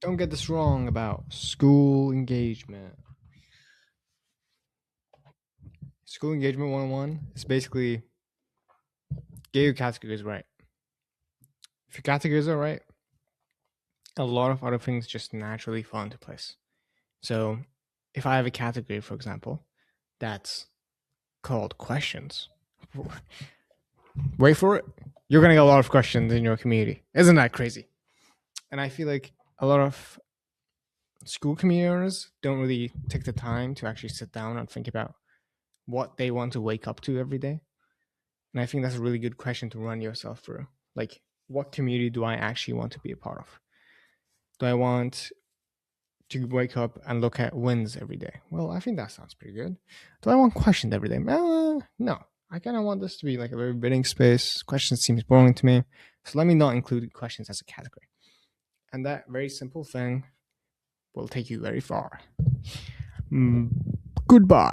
Don't get this wrong about school engagement. School engagement 101 is basically get your categories right. If your categories are right, a lot of other things just naturally fall into place. So if I have a category, for example, that's called questions, wait for it. You're going to get a lot of questions in your community. Isn't that crazy? And I feel like a lot of school community owners don't really take the time to actually sit down and think about what they want to wake up to every day. And I think that's a really good question to run yourself through. Like, what community do I actually want to be a part of? Do I want to wake up and look at wins every day? Well, I think that sounds pretty good. Do I want questions every day? No. I kind of want this to be like a very bidding space. Questions seems boring to me. So let me not include questions as a category. And that very simple thing will take you very far. Mm, Goodbye.